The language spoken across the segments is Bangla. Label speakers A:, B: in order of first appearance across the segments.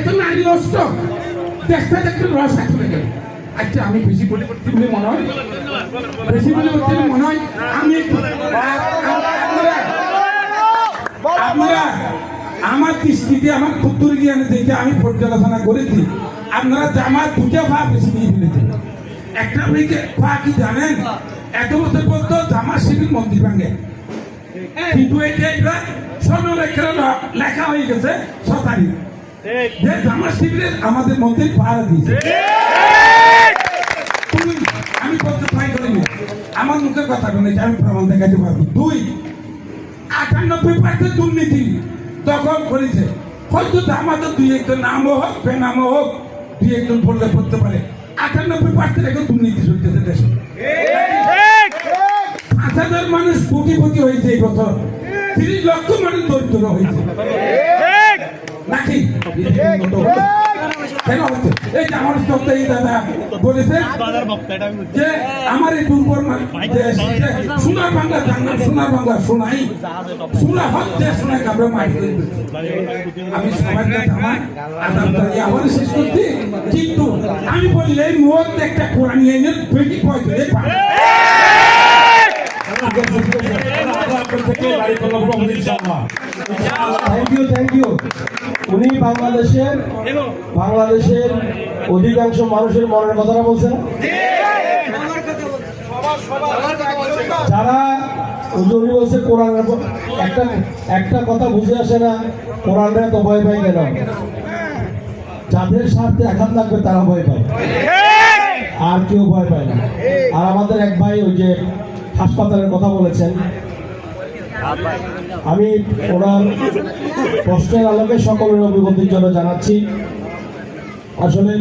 A: এত নারী নষ্ট দেশটা একটু রস চলে গেল। আচ্ছা আমি বেশি বলে করতে বলে মনে হয়, বেশি বলে করতে মনে হয় আমি আপনারা আমার দৃষ্টিতে আমার ক্ষুদ্র জ্ঞানে দেখে আমি পর্যালোচনা করেছি, আপনারা জামার দুটা পা বেশি দিয়ে ফেলেছেন। একটা মেয়েকে পা কি জানেন, এত বছর পর্যন্ত জামা শিবির মন্দির ভাঙে, কিন্তু এটা স্বর্ণরেখা লেখা হয়ে গেছে 6 তারিখ যে জামা শিবিরের আমাদের মন্দির পাহারা দিয়েছে। আমি বলতে ট্রাই করিনি, আমার মুখের কথা বলেছি, আমি প্রমাণ দেখাতে পারবো। 2 98% দুর্নীতি দখল করেছে। হয়তো আমাদের 2-1 নামও হোক বেনামও হোক 2-1 বললে পড়তে পারে। 98% এখন দুর্নীতি চলতেছে দেশে। 5,000 মানুষ কোটিপতি হয়েছে এই বছর, 30 লক্ষ মানুষ দরিদ্র হয়েছে নাকি? কেন হচ্ছে এই যে আমার সপ্তাহে এই দাদা বলেছে যে আমার এই দুর্বল সোনার বাংলা জানলাম, সোনার বাংলা শোনাই শোনা হচ্ছে শোনা কাপড়ে মাটি করে দিচ্ছে। আমি সবার কাছে আমার আদালতে আবার শেষ করছি, কিন্তু আমি বলি এই মুহূর্তে একটা কোরআন নিয়ে বেশি পয়সা দিয়ে পাবে।
B: Thank you. উনি বাংলাদেশের অধিকাংশ মানুষের মনের কথাটা বলছেন। যারা উনি বলছে কোরআনের একটা কথা বুঝে আসে না, কোরআনের তো ভয় পাই কেন? যাদের স্বার্থে আঘাত লাগবে তারা ভয় পায়, আর কেউ ভয় পায় না। আর আমাদের এক ভাই ওই যে হাসপাতালের কথা বলেছেন, আমি ওনার প্রশ্নের আলোকে সকলের অভিজ্ঞতার জন্য জানাচ্ছি। আসলে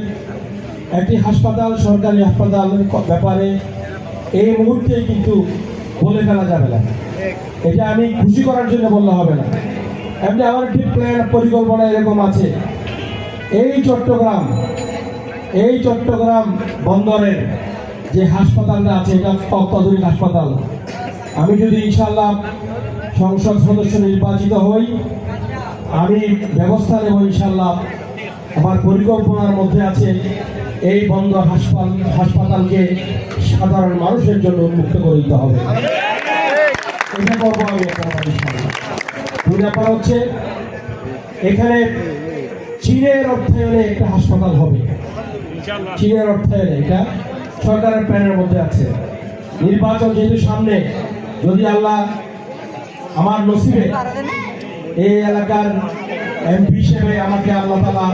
B: একটি হাসপাতাল, সরকারি হাসপাতালের ব্যাপারে এই মুহূর্তে কিন্তু বলে ফেলা যাবে না। এটা আমি খুশি করার জন্য বললে হবে না। এমনি আমার একটি প্ল্যান পরিকল্পনা এরকম আছে, এই চট্টগ্রাম বন্দরের যে হাসপাতালটা আছে, এটা অত্যাধুনিক হাসপাতাল। আমি যদি ইনশাআল্লাহ সংসদ সদস্য নির্বাচিত হই, আমি ব্যবস্থা নেব ইনশাআল্লাহ। আমার পরিকল্পনার মধ্যে আছে এই বন্দর হাসপাতালকে সাধারণ মানুষের জন্য উন্মুক্ত করে দিতে হবে। এটা করবো আমি ইনশাআল্লাহ। 2 ব্যাপার হচ্ছে এখানে চীনের অর্থায়নে একটা হাসপাতাল হবে, চীনের অর্থায়নে, এটা সরকারের প্ল্যানের মধ্যে আছে। নির্বাচন যেহেতু সামনে, যদি আল্লাহ আমার নসিবে এই এলাকার এমপি হিসেবে আমাকে আল্লাহ তাআলা